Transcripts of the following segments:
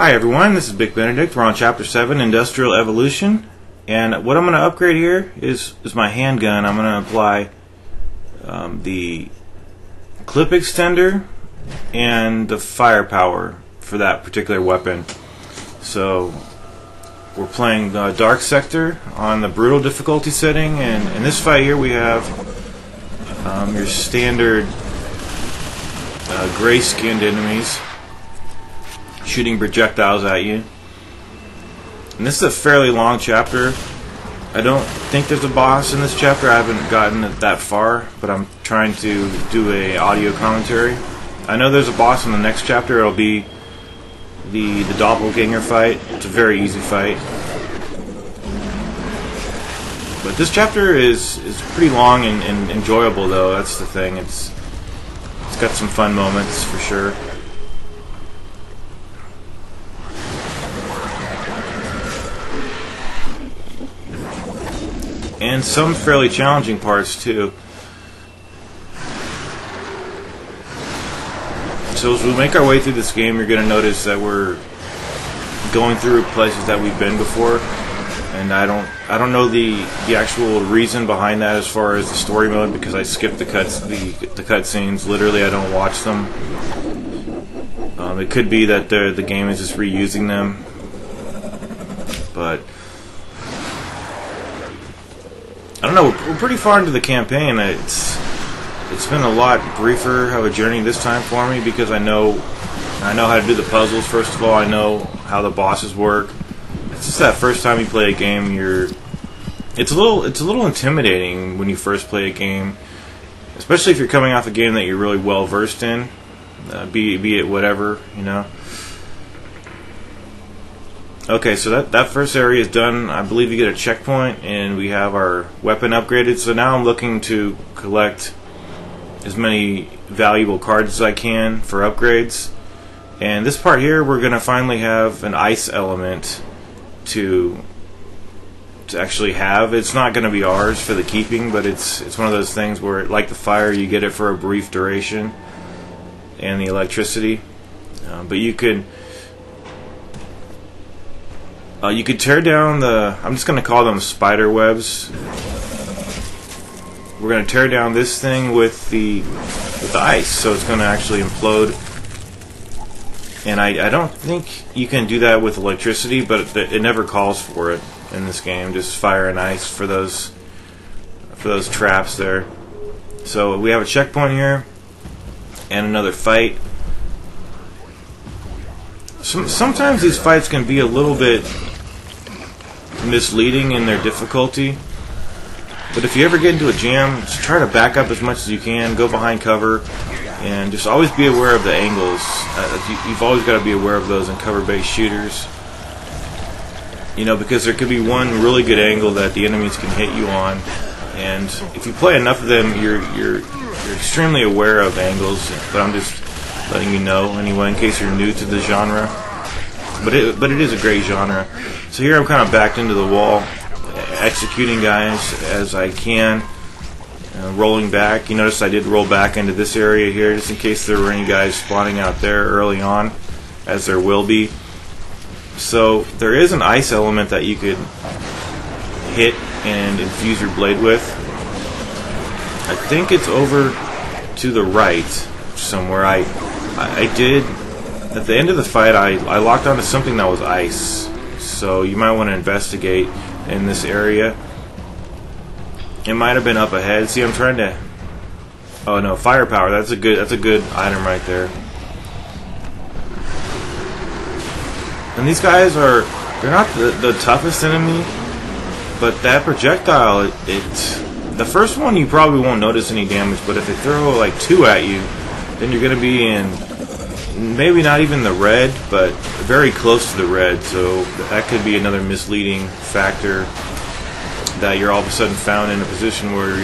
Hi everyone, this is Big Benedict. We're on Chapter 7, Industrial Evolution. And what I'm going to upgrade here is my handgun. I'm going to apply the clip extender and the firepower for that particular weapon. So we're playing Dark Sector on the brutal difficulty setting, and in this fight here we have your standard gray-skinned enemies shooting projectiles at you. And this is a fairly long chapter. I don't think there's a boss in this chapter. I haven't gotten it that far, but I'm trying to do a audio commentary. I know there's a boss in the next chapter. It'll be the doppelganger fight. It's a very easy fight. But this chapter is pretty long and enjoyable, though. That's the thing. It's got some fun moments for sure. And some fairly challenging parts too. So as we make our way through this game, you're going to notice that we're going through places that we've been before, and I don't know the actual reason behind that as far as the story mode, because I skip the cutscenes. Literally, I don't watch them. It could be that the game is just reusing them, but I don't know. We're pretty far into the campaign. It's been a lot briefer of a journey this time for me, because I know how to do the puzzles. First of all, I know how the bosses work. It's just that first time you play a game, it's a little intimidating when you first play a game, especially if you're coming off a game that you're really well versed in, be it whatever, you know. Okay, so that first area is done. I believe you get a checkpoint, and we have our weapon upgraded. So now I'm looking to collect as many valuable cards as I can for upgrades. And this part here, we're going to finally have an ice element to actually have. It's not going to be ours for the keeping, but it's one of those things where, like the fire, you get it for a brief duration, and the electricity. But you could tear down I'm just going to call them spider webs. We're going to tear down this thing with the ice, so it's going to actually implode. And I don't think you can do that with electricity, but it never calls for it in this game. Just fire and ice for those traps there. So we have a checkpoint here and another fight. Sometimes these fights can be a little bit misleading in their difficulty, but if you ever get into a jam, just try to back up as much as you can, go behind cover, and just always be aware of the angles. You've always got to be aware of those in cover-based shooters, you know, because there could be one really good angle that the enemies can hit you on, and if you play enough of them, you're extremely aware of angles. But I'm just letting you know anyway, in case you're new to the genre. But it is a great genre. So here I'm kind of backed into the wall, executing guys as I can, rolling back. You notice I did roll back into this area here, just in case there were any guys spawning out there early on, as there will be. So there is an ice element that you could hit and infuse your blade with. I think it's over to the right somewhere. I did, at the end of the fight, I locked onto something that was ice. So you might want to investigate in this area. It might have been up ahead. See, I'm trying to... Oh no, firepower. That's a good item right there. And these guys they're not the toughest enemy, but that projectile, the first one you probably won't notice any damage, but if they throw like 2 at you, then you're going to be in maybe not even the red, but very close to the red. So that could be another misleading factor, that you're all of a sudden found in a position where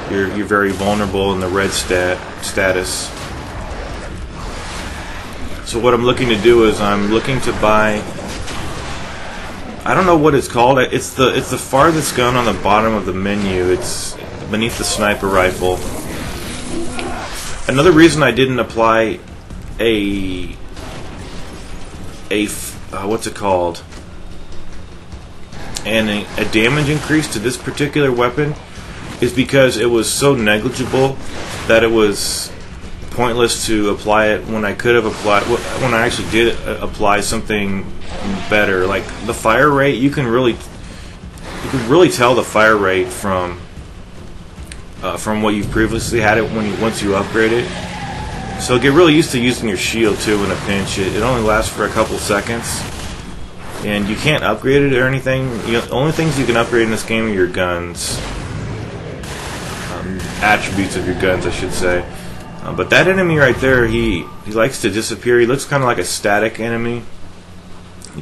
you're very vulnerable in the red status. So what I'm looking to do is I'm looking to buy, I don't know what it's called. It's the farthest gun on the bottom of the menu. It's beneath the sniper rifle. Another reason I didn't apply a what's it called? And a damage increase to this particular weapon is because it was so negligible that it was pointless to apply it when I could have applied, when I actually did apply something better. Like the fire rate, you can really tell the fire rate from what you've previously had it once you upgrade it. So get really used to using your shield too in a pinch. It only lasts for a couple seconds, and you can't upgrade it or anything. The only things you can upgrade in this game are your guns, attributes of your guns, I should say. But that enemy right there, he likes to disappear. He looks kind of like a static enemy,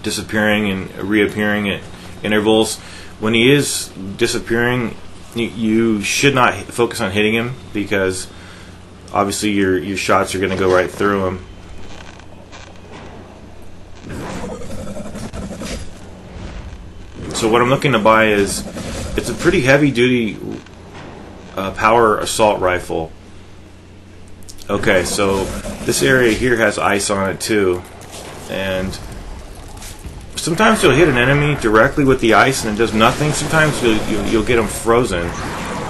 disappearing and reappearing at intervals. When he is disappearing, you should not focus on hitting him, because obviously your shots are going to go right through him. So what I'm looking to buy is, it's a pretty heavy duty power assault rifle. Okay, so this area here has ice on it too, and sometimes you'll hit an enemy directly with the ice and it does nothing. Sometimes you'll get them frozen,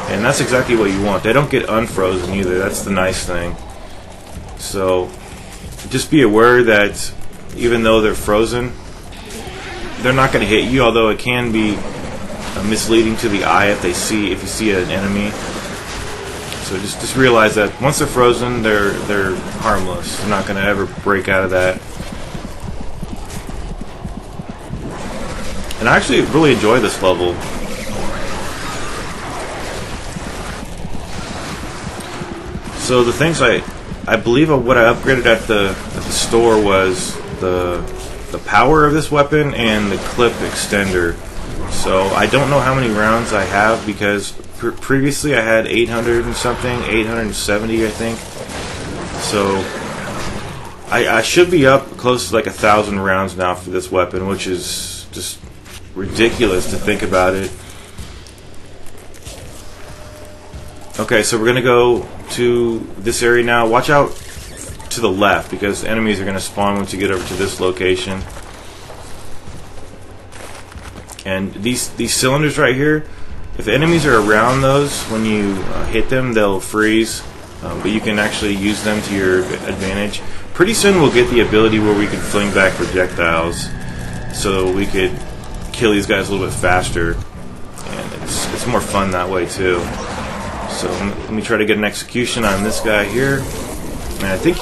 and that's exactly what you want. They don't get unfrozen either. That's the nice thing. So just be aware that even though they're frozen, they're not going to hit you, although it can be misleading to the eye if you see an enemy. So just realize that once they're frozen, they're harmless. They're not going to ever break out of that. And I actually really enjoy this level. So the things I believe what I upgraded at the store was the power of this weapon and the clip extender. So I don't know how many rounds I have, because previously I had 800 and something, 870 I think. So I should be up close to like 1,000 rounds now for this weapon, which is just ridiculous to think about it. Okay, so we're gonna go to this area now. Watch out to the left, because enemies are gonna spawn once you get over to this location. And these cylinders right here, if enemies are around those, when you hit them, they'll freeze. But you can actually use them to your advantage. Pretty soon we'll get the ability where we can fling back projectiles, so we could kill these guys a little bit faster, and it's more fun that way too. So let me try to get an execution on this guy here. And I think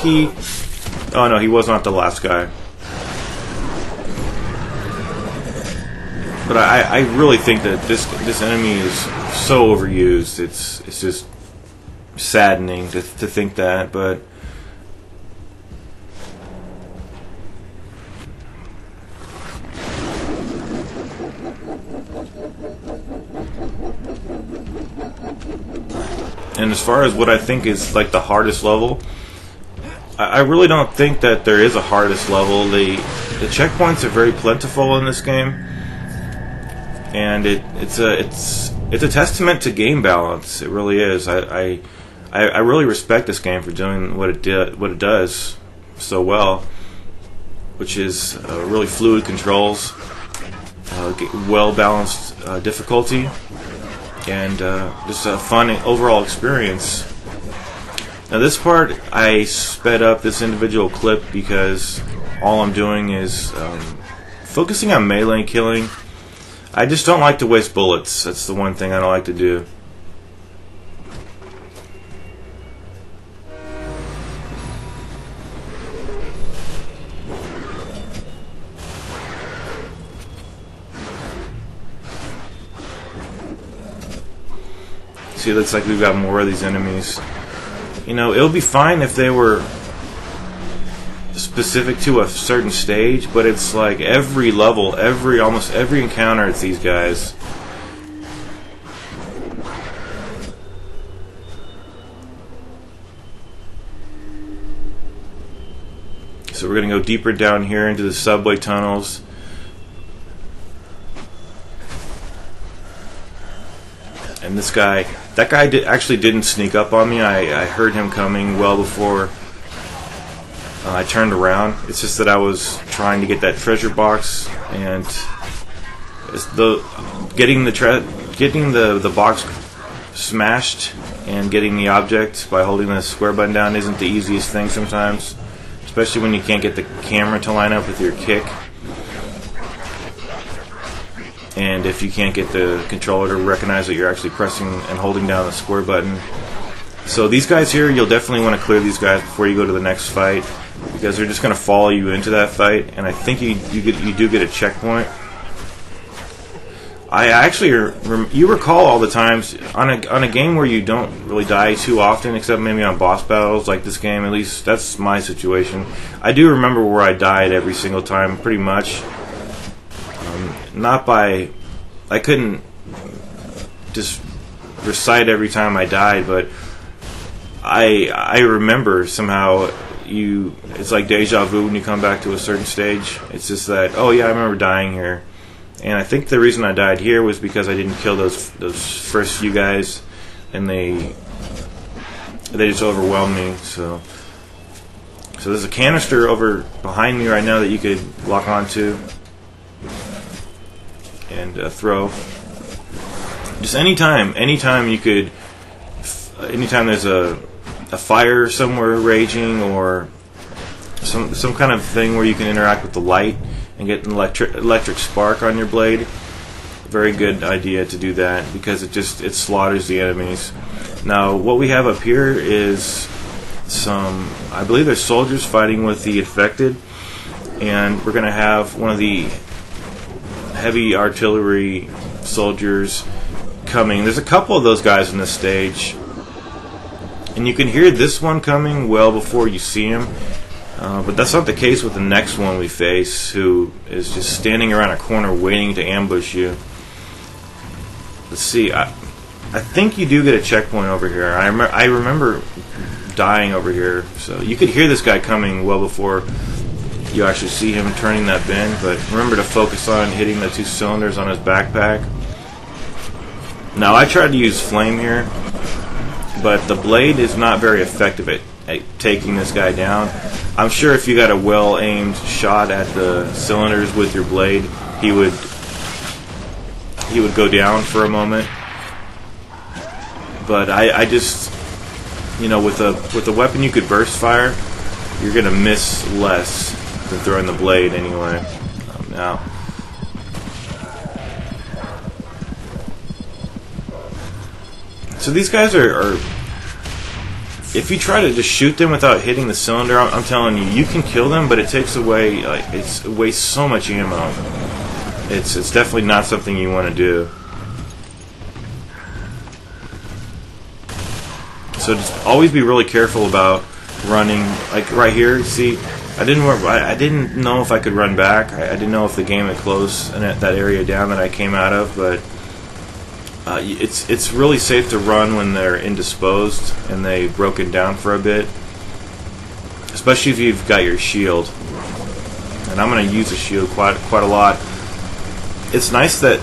oh no, he was not the last guy. But I really think that this enemy is so overused. It's just saddening to think that, but and as far as what I think is like the hardest level, I really don't think that there is a hardest level. The checkpoints are very plentiful in this game, and it's a testament to game balance. It really is. I really respect this game for doing what it does so well, which is really fluid controls, well balanced difficulty, and just a fun overall experience. Now this part, I sped up this individual clip because all I'm doing is focusing on melee killing. I just don't like to waste bullets. That's the one thing I don't like to do. See, it looks like we've got more of these enemies. You know, it would be fine if they were specific to a certain stage, but it's like every level, almost every encounter, it's these guys. So we're going to go deeper down here into the subway tunnels. And this guy, that guy actually didn't sneak up on me. I heard him coming well before I turned around. It's just that I was trying to get that treasure box, and getting the box smashed and getting the object by holding the square button down isn't the easiest thing sometimes, especially when you can't get the camera to line up with your kick, and if you can't get the controller to recognize that you're actually pressing and holding down the square button. So these guys here, you'll definitely want to clear these guys before you go to the next fight, because they're just going to follow you into that fight, and I think you do get a checkpoint. I actually you recall all the times on a game where you don't really die too often, except maybe on boss battles like this game. At least that's my situation. I do remember where I died every single time, pretty much. I couldn't just recite every time I died, but I remember somehow. It's like deja vu when you come back to a certain stage. It's just that, oh yeah, I remember dying here. And I think the reason I died here was because I didn't kill those first few guys, and they just overwhelmed me. So there's a canister over behind me right now that you could lock onto and throw. Just anytime you could, anytime there's a fire somewhere raging, or some kind of thing where you can interact with the light and get an electric spark on your blade. Very good idea to do that, because it slaughters the enemies. Now what we have up here is I believe there's soldiers fighting with the infected, and we're going to have one of the heavy artillery soldiers coming. There's a couple of those guys in this stage, and you can hear this one coming well before you see him. But that's not the case with the next one we face, who is just standing around a corner waiting to ambush you. Let's see. I think you do get a checkpoint over here. I remember dying over here. So you could hear this guy coming well before you actually see him turning that bend. But remember to focus on hitting the 2 cylinders on his backpack. Now I tried to use flame here, but the blade is not very effective at taking this guy down. I'm sure if you got a well-aimed shot at the cylinders with your blade, he would go down for a moment. But I just, with a weapon you could burst fire, you're gonna miss less than throwing the blade anyway. Now, so these guys are if you try to just shoot them without hitting the cylinder, I'm telling you can kill them, but it takes away, it wastes so much ammo. It's definitely not something you want to do. So just always be really careful about running. Like right here, see, I didn't know if I could run back. I didn't know if the game had closed that area down that I came out of, but it's really safe to run when they're indisposed and they've broken down for a bit, especially if you've got your shield. And I'm going to use the shield quite a lot. It's nice that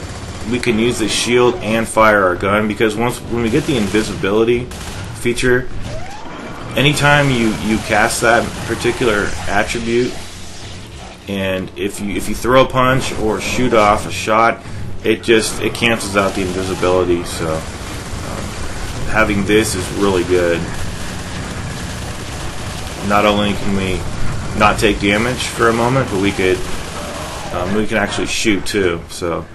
we can use the shield and fire our gun, because when we get the invisibility feature, anytime you cast that particular attribute, and if you throw a punch or shoot off a shot, it cancels out the invisibility. So having this is really good. Not only can we not take damage for a moment, but we can actually shoot too. So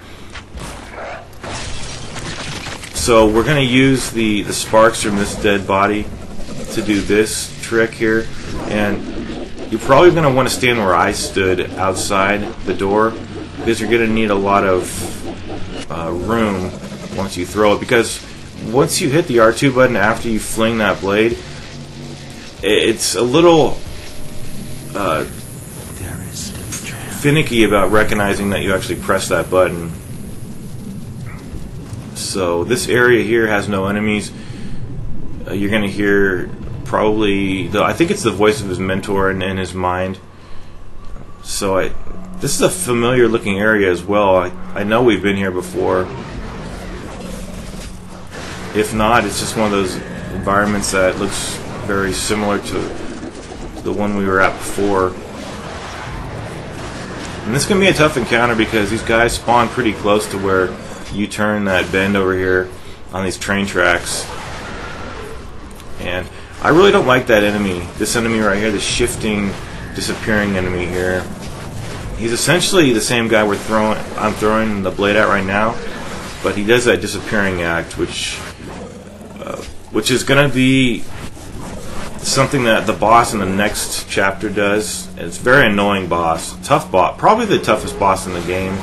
we're going to use the sparks from this dead body to do this trick here, and you're probably going to want to stand where I stood outside the door, because you're going to need a lot of room once you throw it, because once you hit the R2 button after you fling that blade, it's a little finicky about recognizing that you actually press that button. So this area here has no enemies. You're going to hear probably I think it's the voice of his mentor in his mind. So this is a familiar looking area as well. I know we've been here before. If not, it's just one of those environments that looks very similar to the one we were at before. And this can be a tough encounter because these guys spawn pretty close to where you turn that bend over here on these train tracks. And I really don't like that enemy. This enemy right here, the shifting, disappearing enemy here. He's essentially the same guy I'm throwing the blade at right now, but he does that disappearing act, which is going to be something that the boss in the next chapter does. It's a very annoying boss, tough boss, probably the toughest boss in the game.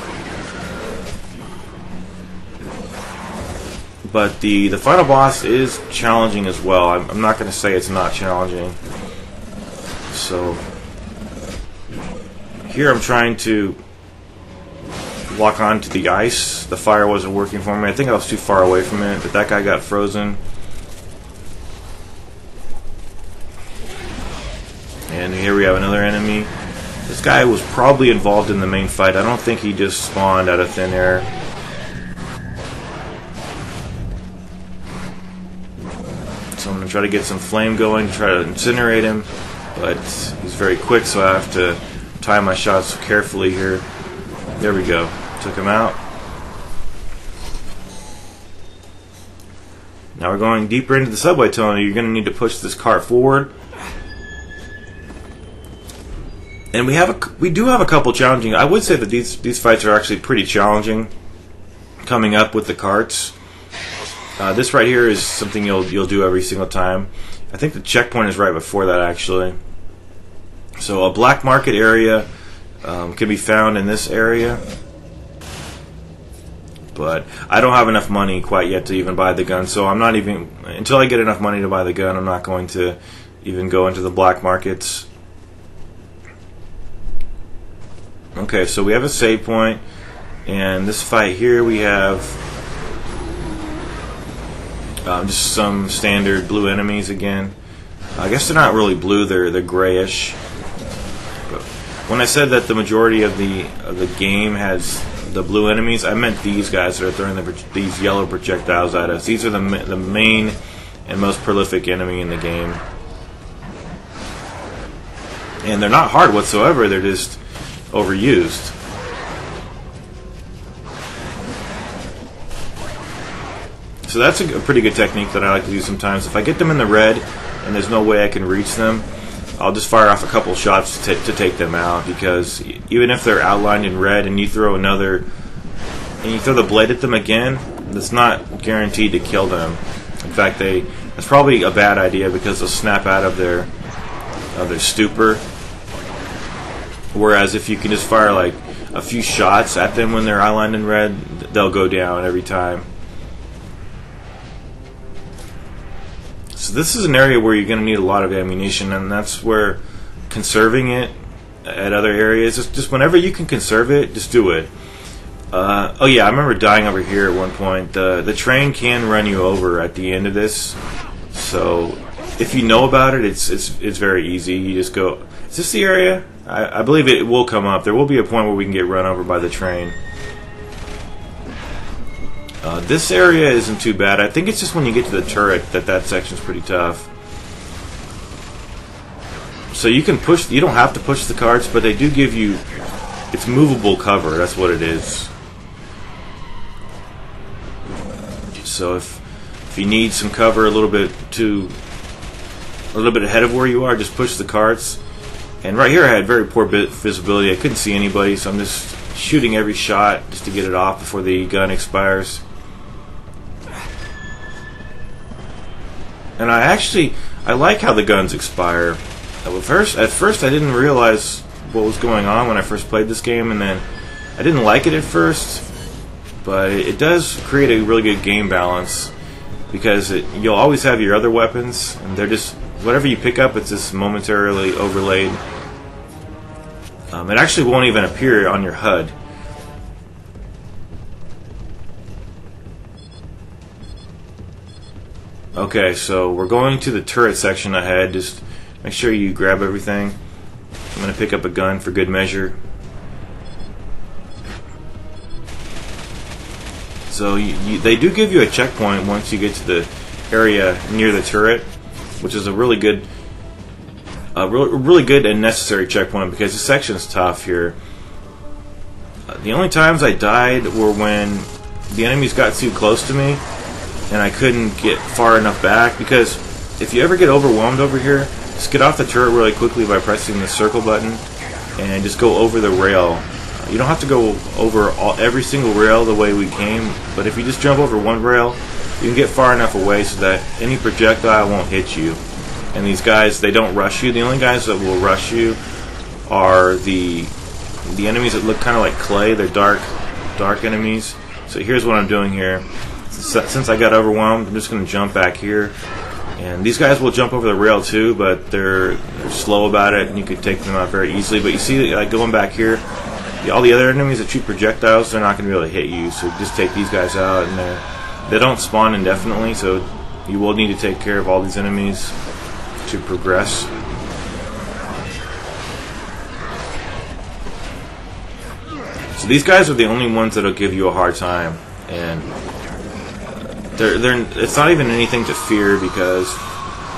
But the final boss is challenging as well. I'm not going to say it's not challenging. So here I'm trying to lock onto the ice. The fire wasn't working for me. I think I was too far away from it, but that guy got frozen. And here we have another enemy. This guy was probably involved in the main fight. I don't think he just spawned out of thin air. So I'm going to try to get some flame going to try to incinerate him. But he's very quick, so I have to time my shots carefully here. There we go. Took him out. Now we're going deeper into the subway tunnel. You're going to need to push this cart forward. And we do have a couple challenging. I would say that these fights are actually pretty challenging. Coming up with the carts. This right here is something you'll do every single time. I think the checkpoint is right before that actually. So a black market area can be found in this area. But I don't have enough money quite yet to even buy the gun. So I'm not even, until I get enough money to buy the gun, I'm not going to even go into the black markets. Okay, so we have a save point, and this fight here we have just some standard blue enemies again. I guess they're not really blue; they're grayish. But when I said that the majority of the game has the blue enemies, I meant these guys that are throwing these yellow projectiles at us. These are the main and most prolific enemy in the game, and they're not hard whatsoever. They're just overused. So that's a pretty good technique that I like to do sometimes. If I get them in the red and there's no way I can reach them, I'll just fire off a couple shots to take them out, because even if they're outlined in red and you throw the blade at them again, that's not guaranteed to kill them. In fact, that's probably a bad idea because they'll snap out of their stupor. Whereas if you can just fire like a few shots at them when they're outlined in red, they'll go down every time. So this is an area where you're going to need a lot of ammunition, and that's where conserving it at other areas, just whenever you can conserve it, just do it. Oh yeah, I remember dying over here at one point. The train can run you over at the end of this, so if you know about it, it's very easy. You just go. Is this the area? I believe it will come up. There will be a point where we can get run over by the train. This area isn't too bad. I think it's just when you get to the turret that section's pretty tough. So you can push. You don't have to push the carts, but they do give you. It's movable cover. That's what it is. So if you need some cover a little bit ahead of where you are, just push the carts. And right here I had very poor visibility. I couldn't see anybody, so I'm just shooting every shot just to get it off before the gun expires. And I like how the guns expire. At first I didn't realize what was going on when I first played this game, and then I didn't like it at first, but it does create a really good game balance, because you'll always have your other weapons, and they're just, whatever you pick up, it's just momentarily overlaid. It actually won't even appear on your HUD. Okay, so we're going to the turret section ahead. Just make sure you grab everything. I'm going to pick up a gun for good measure. So they do give you a checkpoint once you get to the area near the turret, which is a really good a really good and necessary checkpoint because this section is tough here. The only times I died were when the enemies got too close to me and I couldn't get far enough back, because if you ever get overwhelmed over here, just get off the turret really quickly by pressing the circle button and just go over the rail. You don't have to go over every single rail the way we came, but if you just jump over one rail, you can get far enough away so that any projectile won't hit you. And these guys, they don't rush you. The only guys that will rush you are the enemies that look kind of like clay. They're dark enemies. So here's what I'm doing here. Since I got overwhelmed, I'm just going to jump back here. And these guys will jump over the rail too, but they're slow about it, and you could take them out very easily. But you see, like going back here, all the other enemies that shoot projectiles, they're not going to be able to hit you. So just take these guys out, and they don't spawn indefinitely, so you will need to take care of all these enemies to progress. So these guys are the only ones that'll give you a hard time, and it's not even anything to fear because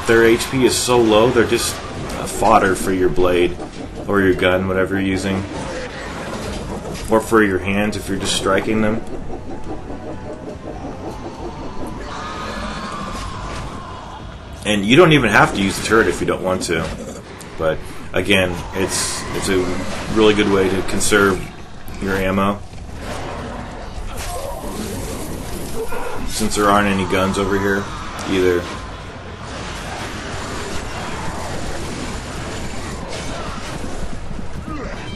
their HP is so low. They're just fodder for your blade or your gun, whatever you're using, or for your hands if you're just striking them. And you don't even have to use the turret if you don't want to. But again, it's a really good way to conserve your ammo, since there aren't any guns over here either.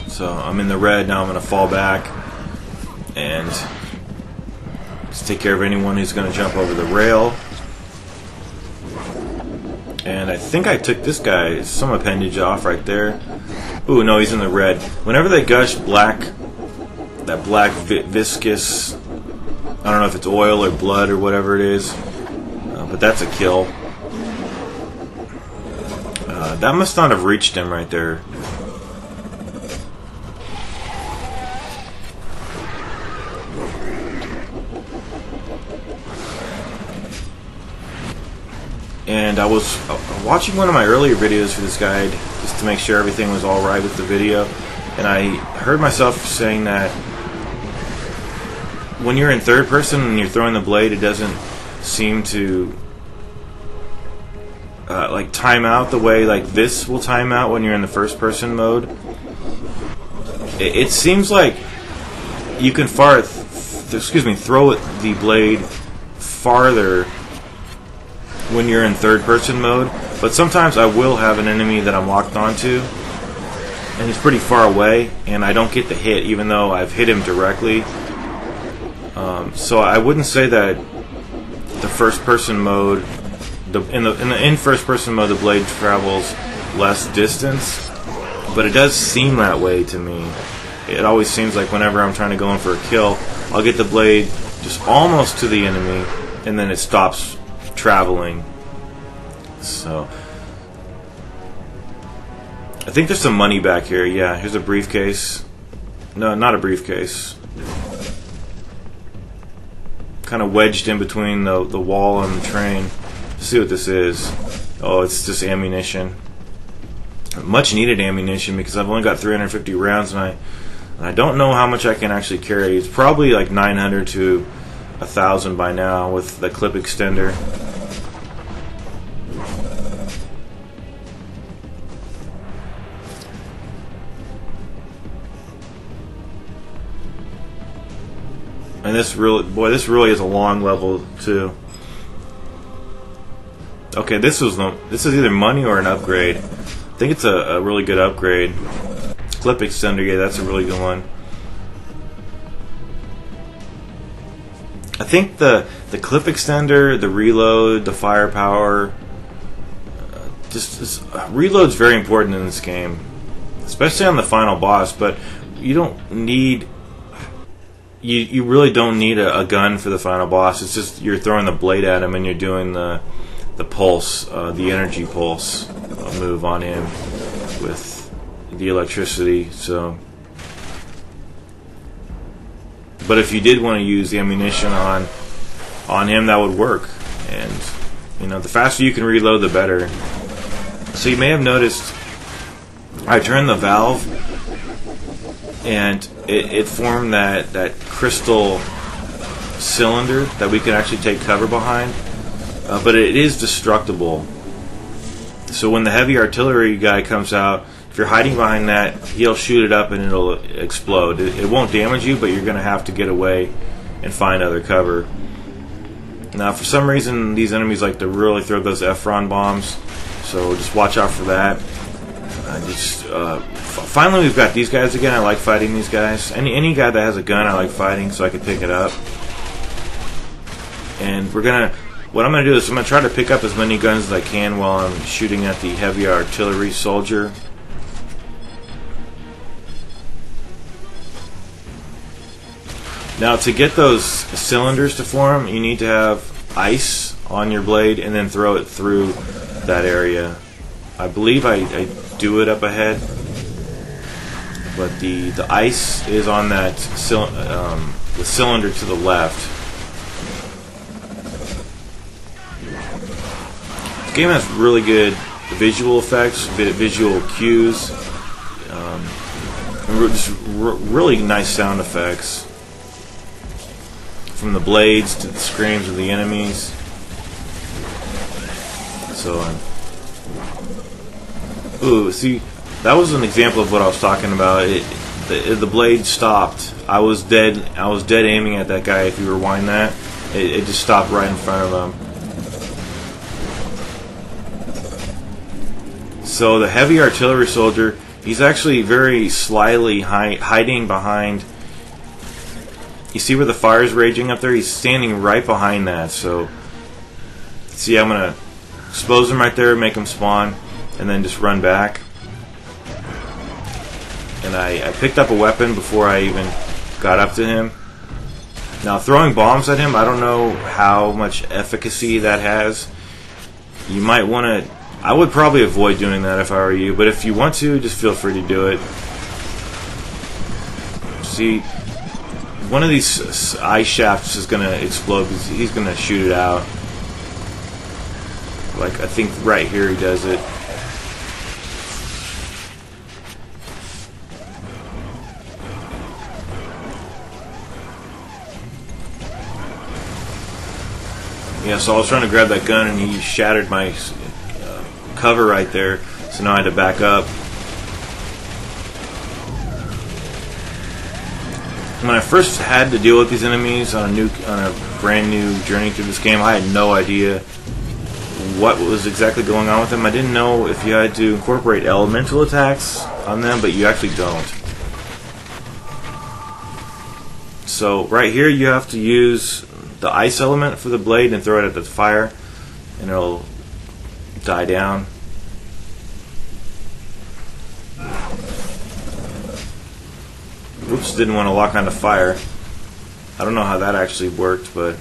So I'm in the red now. I'm going to fall back and just take care of anyone who's going to jump over the rail. And I think I took this guy some appendage off right there. Ooh, no, he's in the red. Whenever they gush that black viscous, I don't know if it's oil or blood or whatever it is, but that's a kill. That must not have reached him right there. And I was watching one of my earlier videos for this guide just to make sure everything was alright with the video, and I heard myself saying that when you're in third person and you're throwing the blade, it doesn't seem to like time out the way like this will time out when you're in the first person mode. It seems like you can throw the blade farther when you're in third person mode, but sometimes I will have an enemy that I'm locked onto and he's pretty far away and I don't get the hit even though I've hit him directly. So I wouldn't say that the first person mode, in first person mode, the blade travels less distance, but it does seem that way to me. It always seems like whenever I'm trying to go in for a kill, I'll get the blade just almost to the enemy and then it stops traveling. So I think there's some money back here. Yeah, here's a briefcase. No, not a briefcase. Kind of wedged in between the wall and the train. Let's see what this is. Oh, it's just ammunition. Much needed ammunition because I've only got 350 rounds and I don't know how much I can actually carry. It's probably like 900 to 1,000 by now with the clip extender. And this really is a long level too. Okay, this is either money or an upgrade. I think it's a really good upgrade. Clip extender, yeah, that's a really good one. I think the clip extender, the reload, the firepower, reload's very important in this game, especially on the final boss. But you don't need. You really don't need a gun for the final boss. It's just you're throwing the blade at him and you're doing the pulse, the energy pulse move on him with the electricity. So, but if you did want to use the ammunition on him, that would work. And you know, the faster you can reload, the better. So you may have noticed I turned the valve, and it formed that crystal cylinder that we can actually take cover behind. But it is destructible. So when the heavy artillery guy comes out, if you're hiding behind that, he'll shoot it up and it'll explode. It won't damage you, but you're going to have to get away and find other cover. Now, for some reason, these enemies like to really throw those Efron bombs, so just watch out for that. Finally, we've got these guys again. I like fighting these guys. Any guy that has a gun, I like fighting, so I can pick it up. And what I'm gonna do is I'm gonna try to pick up as many guns as I can while I'm shooting at the heavy artillery soldier. Now, to get those cylinders to form, you need to have ice on your blade and then throw it through that area. I believe I do it up ahead, but the ice is on that the cylinder to the left. The game has really good visual effects, visual cues, just really nice sound effects. From the blades to the screams of the enemies. So, ooh, see, that was an example of what I was talking about. The blade stopped. I was dead aiming at that guy. If you rewind that, it just stopped right in front of him. So the heavy artillery soldier, he's actually very slyly hiding behind. You see where the fire is raging up there? He's standing right behind that. So, see, I'm going to expose him right there, make him spawn, and then just run back. And I picked up a weapon before I even got up to him. Now, throwing bombs at him, I don't know how much efficacy that has. You might want to... I would probably avoid doing that if I were you, but if you want to, just feel free to do it. See... One of these ice shafts is going to explode because he's going to shoot it out. Like, I think right here he does it. Yeah, so I was trying to grab that gun and he shattered my cover right there. So now I had to back up. When I first had to deal with these enemies on a brand new journey through this game, I had no idea what was exactly going on with them. I didn't know if you had to incorporate elemental attacks on them, but you actually don't. So right here you have to use the ice element for the blade and throw it at the fire, and it'll die down. Oops, didn't want to lock on the fire. I don't know how that actually worked, but...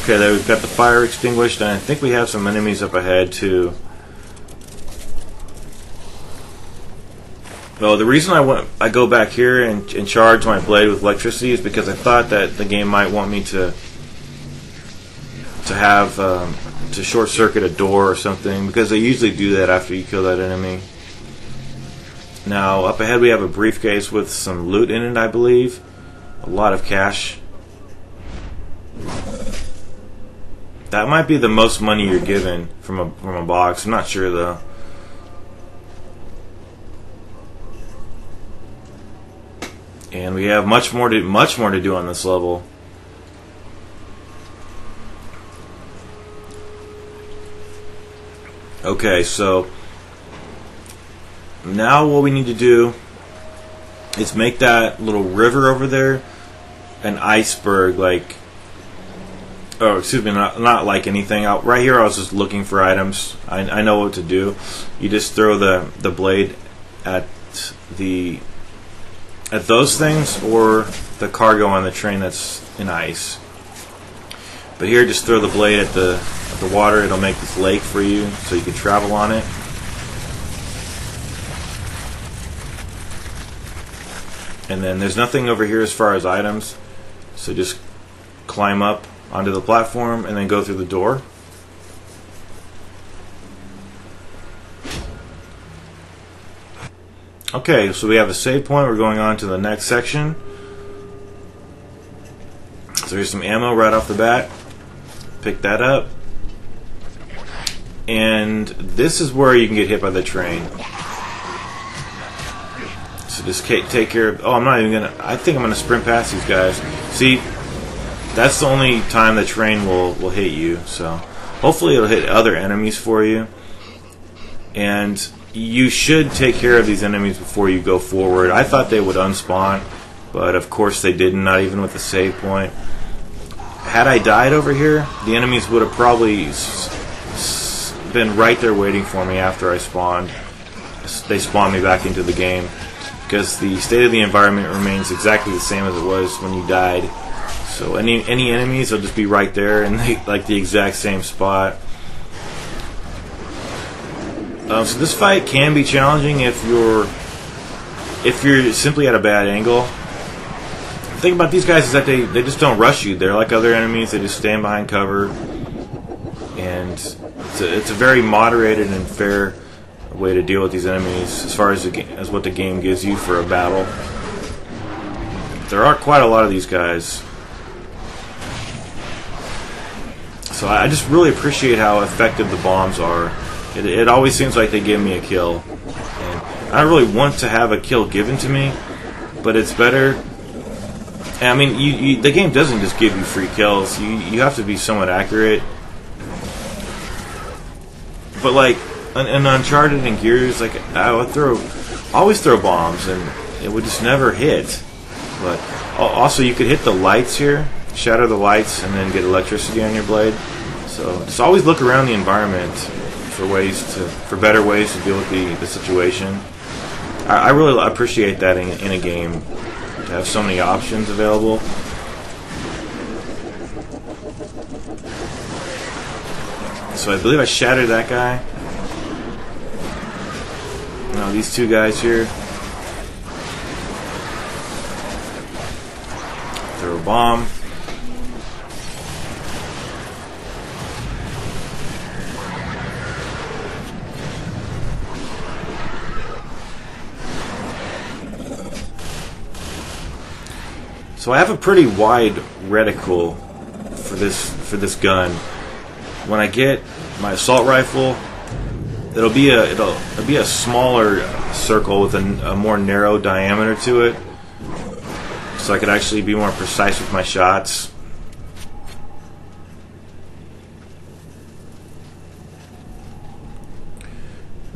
Okay, there we've got the fire extinguished, and I think we have some enemies up ahead, too. Well, the reason I go back here and charge my blade with electricity is because I thought that the game might want me to have... to short-circuit a door or something, because they usually do that after you kill that enemy. Now, up ahead we have a briefcase with some loot in it, I believe. A lot of cash. That might be the most money you're given from a box. I'm not sure, though. And we have much more to do on this level. Okay, so... now what we need to do is make that little river over there an iceberg, like, oh, excuse me, not like anything. Right here I was just looking for items. I know what to do. You just throw the blade at those things or the cargo on the train that's in ice. But here, just throw the blade at the water. It'll make this lake for you so you can travel on it. And then there's nothing over here as far as items, so just climb up onto the platform and then go through the door. Okay, so we have a save point. We're going on to the next section. So here's some ammo right off the bat. Pick that up. And this is where you can get hit by the train. So just take care of... Oh, I'm not even going to... I think I'm going to sprint past these guys. See, that's the only time the train will hit you. So hopefully it'll hit other enemies for you. And you should take care of these enemies before you go forward. I thought they would unspawn, but of course they didn't, not even with the save point. Had I died over here, the enemies would have probably been right there waiting for me after I spawned. They spawned me back into the game, because the state of the environment remains exactly the same as it was when you died. So any enemies will just be right there in like the exact same spot. So this fight can be challenging if you're simply at a bad angle. The thing about these guys is that they just don't rush you. They're like other enemies. They just stand behind cover, and it's a very moderated and fair way to deal with these enemies as far as what the game gives you for a battle. There are quite a lot of these guys, so I just really appreciate how effective the bombs are. It always seems like they give me a kill, and I don't really want to have a kill given to me, but it's better. I mean, the game doesn't just give you free kills. You have to be somewhat accurate. But like in Uncharted and Gears, like I would always throw bombs, and it would just never hit. But also, you could hit the lights here, shatter the lights, and then get electricity on your blade. So just always look around the environment for better ways to deal with the situation. I really appreciate that in a game, to have so many options available. So I believe I shattered that guy. Now these two guys here. Throw a bomb. So I have a pretty wide reticle for this gun. When I get my assault rifle, it'll be a smaller circle with a more narrow diameter to it, so I could actually be more precise with my shots.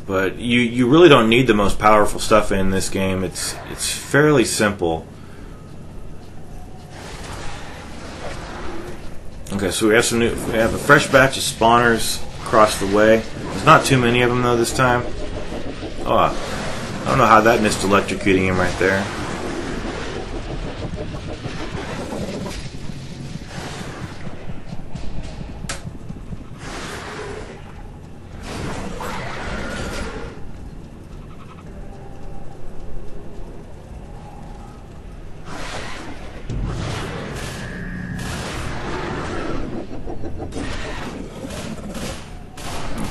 But you really don't need the most powerful stuff in this game. It's fairly simple. Okay, so we have a fresh batch of spawners across the way. There's not too many of them though this time. Oh, I don't know how that missed electrocuting him right there.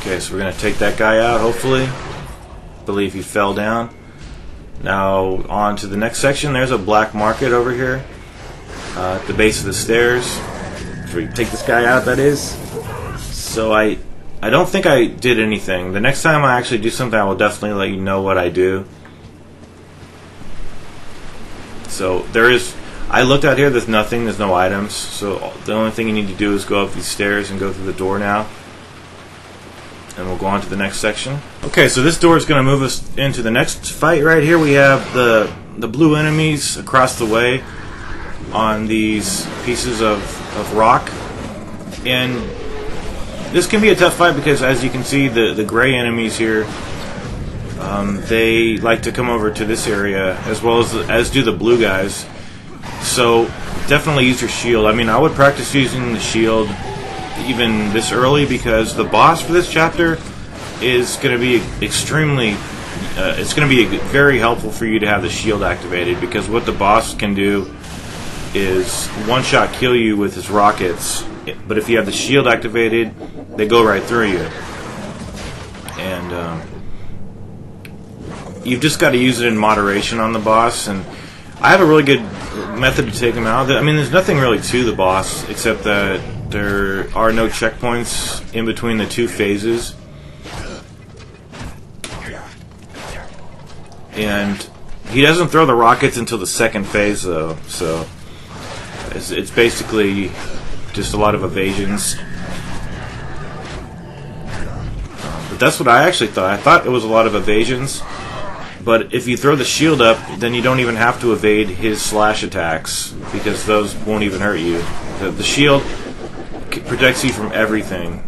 Okay, so we're going to take that guy out, hopefully. Believe he fell down. Now, on to the next section. There's a black market over here at the base of the stairs. So we take this guy out, that is. So I don't think I did anything. The next time I actually do something, I will definitely let you know what I do. So I looked out here, there's nothing, there's no items. So the only thing you need to do is go up these stairs and go through the door now. And we'll go on to the next section. Okay, so this door is going to move us into the next fight right here. We have the blue enemies across the way on these pieces of rock. And this can be a tough fight because, as you can see, the gray enemies here, they like to come over to this area as well as do the blue guys. So definitely use your shield. I mean, I would practice using the shield even this early, because the boss for this chapter is going to be extremely it's going to be very helpful for you to have the shield activated, because what the boss can do is one-shot kill you with his rockets, but if you have the shield activated, they go right through you. And you've just got to use it in moderation on the boss, and I have a really good method to take him out. I mean, there's nothing really to the boss except that there are no checkpoints in between the two phases. And he doesn't throw the rockets until the second phase, though, so it's basically just a lot of evasions. But that's what I actually thought. I thought it was a lot of evasions, but if you throw the shield up, then you don't even have to evade his slash attacks, because those won't even hurt you. The shield protects you from everything,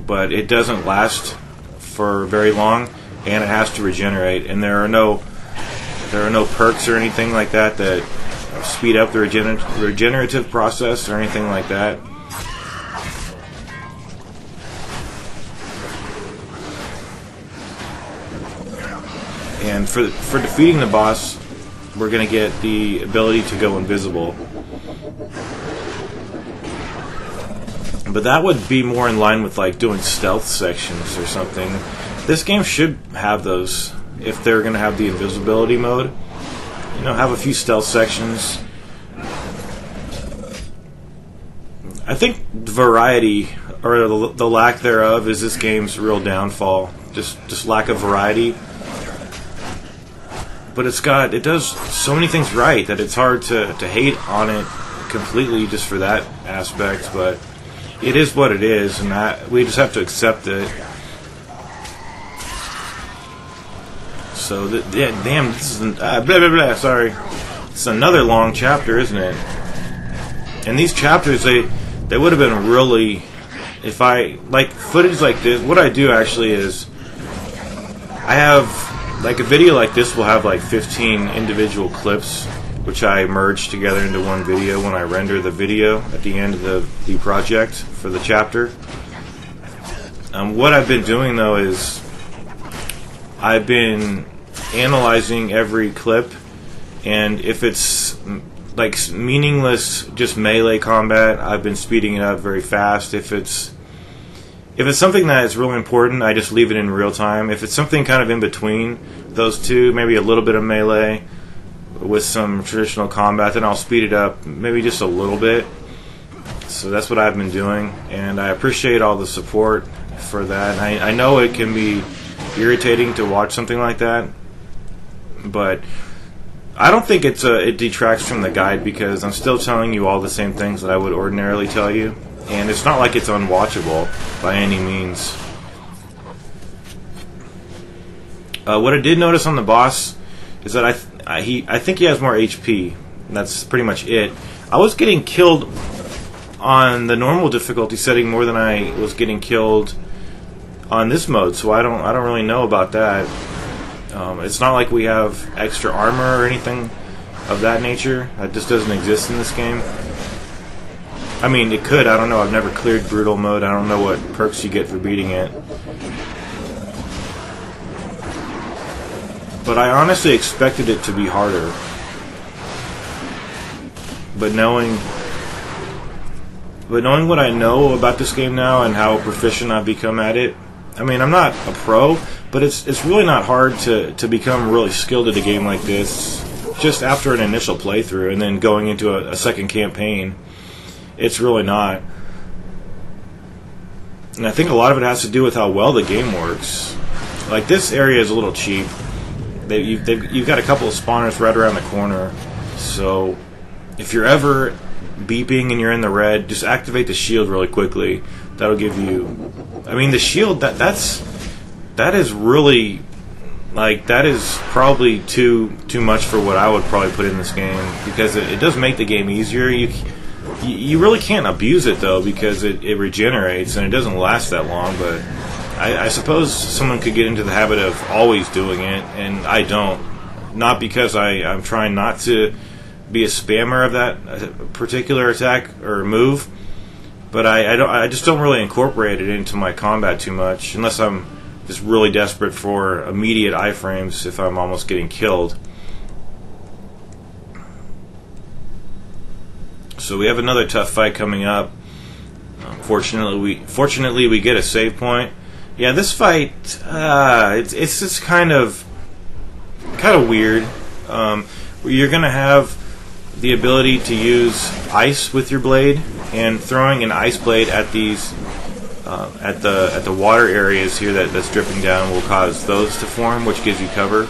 but it doesn't last for very long, and it has to regenerate, and there are no perks or anything like that that speed up the regenerative process or anything like that. And for defeating the boss, we're going to get the ability to go invisible. But that would be more in line with like doing stealth sections or something. This game should have those if they're going to have the invisibility mode. You know, have a few stealth sections. I think variety, or the lack thereof, is this game's real downfall. Just lack of variety. But it does so many things right that it's hard to hate on it completely just for that aspect. But it is what it is, and we just have to accept it. So, damn, this is blah, blah, blah, sorry. It's another long chapter, isn't it? And these chapters, they would have been really, if I, like, footage like this, what I do actually is, I have, like, a video like this will have, like, 15 individual clips, which I merge together into one video when I render the video at the end of the project for the chapter. What I've been doing, though, is I've been analyzing every clip, and if it's like meaningless, just melee combat, I've been speeding it up very fast. If it's something that is really important, I just leave it in real time. If it's something kind of in between those two, maybe a little bit of melee with some traditional combat, then I'll speed it up maybe just a little bit. So that's what I've been doing, and I appreciate all the support for that. I know it can be irritating to watch something like that, but I don't think it detracts from the guide, because I'm still telling you all the same things that I would ordinarily tell you, and it's not like it's unwatchable by any means. What I did notice on the boss is that I think he has more HP, and that's pretty much it. I was getting killed on the normal difficulty setting more than I was getting killed on this mode, so I don't really know about that. It's not like we have extra armor or anything of that nature. That just doesn't exist in this game. I mean, it could. I don't know. I've never cleared brutal mode. I don't know what perks you get for beating it. But I honestly expected it to be harder. But knowing what I know about this game now and how proficient I've become at it, I mean, I'm not a pro, but it's really not hard to become really skilled at a game like this just after an initial playthrough and then going into a second campaign. It's really not. And I think a lot of it has to do with how well the game works. Like, this area is a little cheap. You've got a couple of spawners right around the corner, so if you're ever beeping and you're in the red, just activate the shield really quickly. That'll give you, I mean, the shield, that is really, like, that is probably too much for what I would probably put in this game, because it does make the game easier. You really can't abuse it, though, because it regenerates and it doesn't last that long. But I suppose someone could get into the habit of always doing it, and I don't. Not because I'm trying not to be a spammer of that particular attack or move, but I just don't really incorporate it into my combat too much, unless I'm just really desperate for immediate iframes if I'm almost getting killed. So we have another tough fight coming up. Fortunately we get a save point. Yeah, this fight, it's just kind of, kind of weird. Where you're going to have the ability to use ice with your blade, and throwing an ice blade at these at the water areas here that's dripping down will cause those to form, which gives you cover.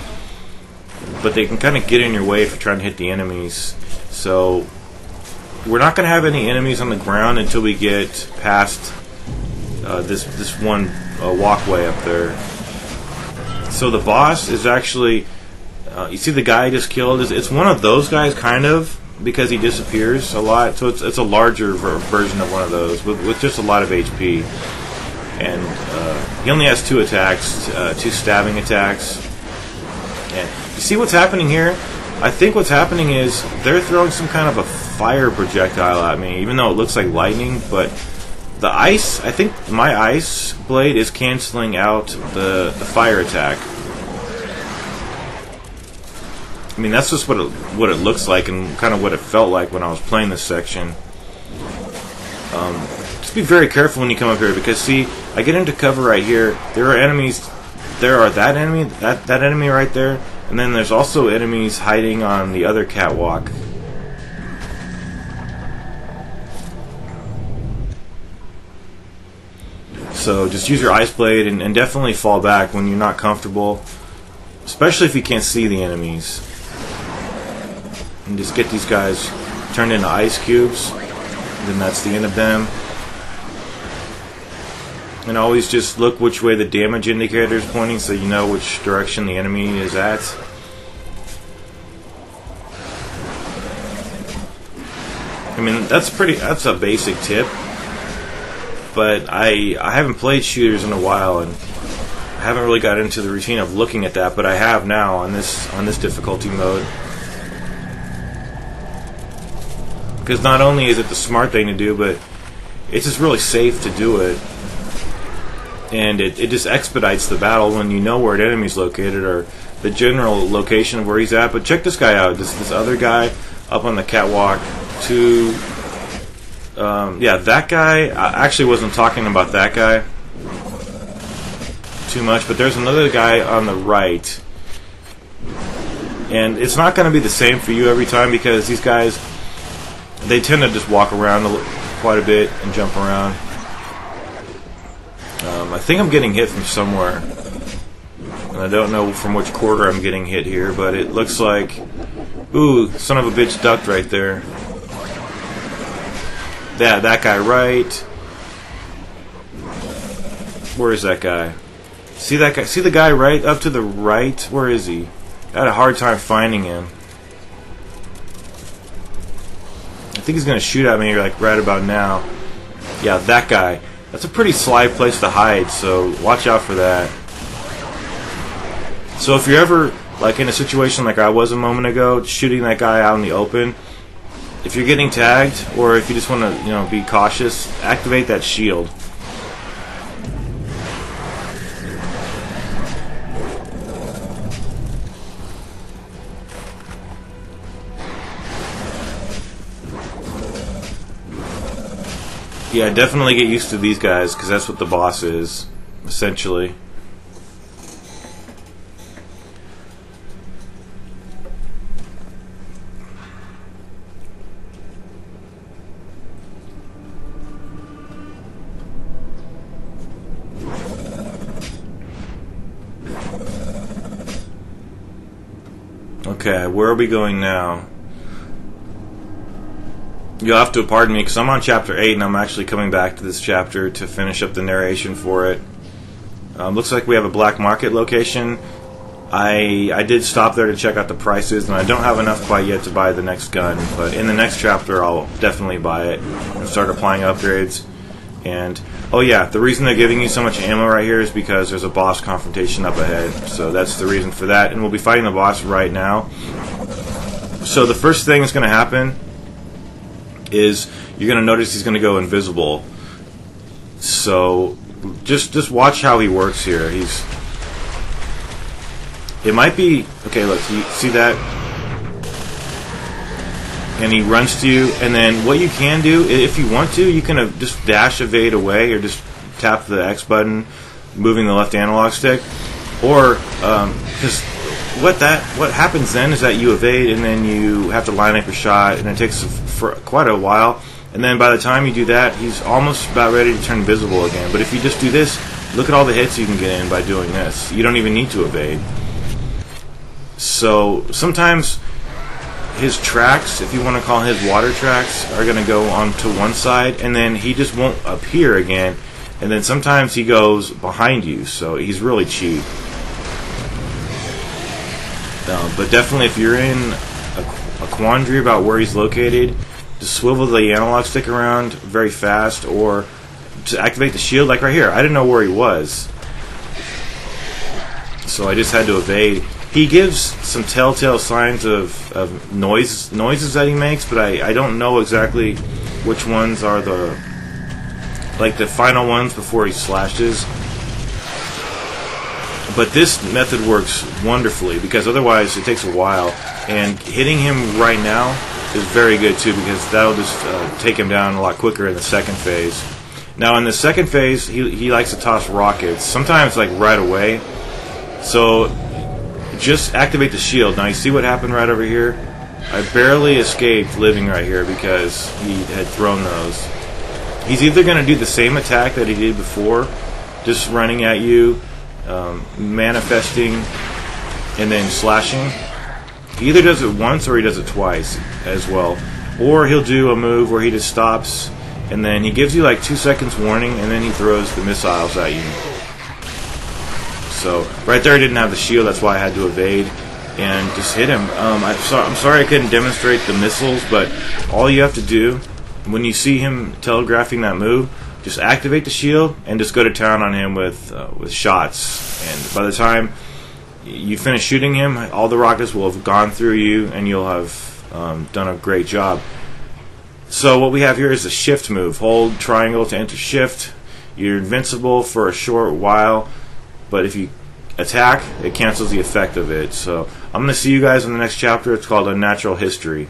But they can kind of get in your way if you're trying to hit the enemies. So we're not going to have any enemies on the ground until we get past this one walkway up there. So the boss is actually, you see the guy I just killed? It's one of those guys, kind of, because he disappears a lot. So it's a larger version of one of those with just a lot of HP. And he only has 2 attacks, 2 stabbing attacks. And you see what's happening here? I think what's happening is they're throwing some kind of a fire projectile at me, even though it looks like lightning. But the ice, I think my ice blade is canceling out the fire attack. I mean, that's just what it looks like, and kind of what it felt like when I was playing this section. Just be very careful when you come up here, because see, I get into cover right here. There are enemies. There are that enemy right there, and then there's also enemies hiding on the other catwalk. So just use your ice blade, and definitely fall back when you're not comfortable, especially if you can't see the enemies. And just get these guys turned into ice cubes. Then that's the end of them. And always just look which way the damage indicator is pointing, so you know which direction the enemy is at. I mean, that's a basic tip. But I haven't played shooters in a while, and I haven't really got into the routine of looking at that, but I have now on this difficulty mode. Because not only is it the smart thing to do, but it's just really safe to do it. And it just expedites the battle when you know where an enemy's located, or the general location of where he's at. But check this guy out. This other guy up on the catwalk. Yeah, that guy. I actually wasn't talking about that guy too much, but there's another guy on the right. And it's not going to be the same for you every time, because these guys, they tend to just walk around quite a bit and jump around. I think I'm getting hit from somewhere, and I don't know from which quarter I'm getting hit here, but it looks like, ooh, son of a bitch ducked right there. That guy right. Where is that guy? See that guy? See the guy right up to the right? Where is he? I had a hard time finding him. I think he's gonna shoot at me like right about now. Yeah, that guy. That's a pretty sly place to hide, so watch out for that. So if you're ever like in a situation like I was a moment ago, shooting that guy out in the open, if you're getting tagged, or if you just want to, be cautious, activate that shield. Yeah, definitely get used to these guys, because that's what the boss is, essentially. Okay, where are we going now? You'll have to pardon me, because I'm on chapter 8, and I'm actually coming back to this chapter to finish up the narration for it. Looks like we have a black market location. I did stop there to check out the prices, and I don't have enough quite yet to buy the next gun, but in the next chapter I'll definitely buy it and start applying upgrades. And, oh yeah, the reason they're giving you so much ammo right here is because there's a boss confrontation up ahead, so that's the reason for that, and we'll be fighting the boss right now. So the first thing that's going to happen is you're going to notice he's going to go invisible. So just watch how he works here. It might be, okay, look, you see that? And he runs to you, and then what you can do, if you want to, you can just dash evade away, or just tap the X button, moving the left analog stick. Or, because what happens then is that you evade, and then you have to line up your shot, and it takes for quite a while. And then by the time you do that, he's almost about ready to turn invisible again. But if you just do this, look at all the hits you can get in by doing this. You don't even need to evade. So sometimes his tracks, if you want to call his water tracks, are going to go onto one side, and then he just won't appear again. And then sometimes he goes behind you, so he's really cheap. But definitely, if you're in a quandary about where he's located, just swivel the analog stick around very fast, or to activate the shield, like right here. I didn't know where he was, so I just had to evade. He gives some telltale signs of noises that he makes, but I don't know exactly which ones are the final ones before he slashes. But this method works wonderfully, because otherwise it takes a while, and hitting him right now is very good too, because that'll just take him down a lot quicker in the second phase. Now in the second phase, he likes to toss rockets, sometimes like right away. So just activate the shield. Now you see what happened right over here? I barely escaped living right here because he had thrown those. He's either going to do the same attack that he did before, just running at you, manifesting, and then slashing. He either does it once or he does it twice as well. Or he'll do a move where he just stops, and then he gives you like 2 seconds warning, and then he throws the missiles at you. So right there I didn't have the shield, that's why I had to evade and just hit him. I'm sorry I couldn't demonstrate the missiles, but all you have to do when you see him telegraphing that move, just activate the shield and just go to town on him with shots. And by the time you finish shooting him, all the rockets will have gone through you, and you'll have done a great job. So what we have here is a shift move. Hold triangle to enter shift. You're invincible for a short while, but if you attack, it cancels the effect of it. So I'm going to see you guys in the next chapter. It's called Unnatural History.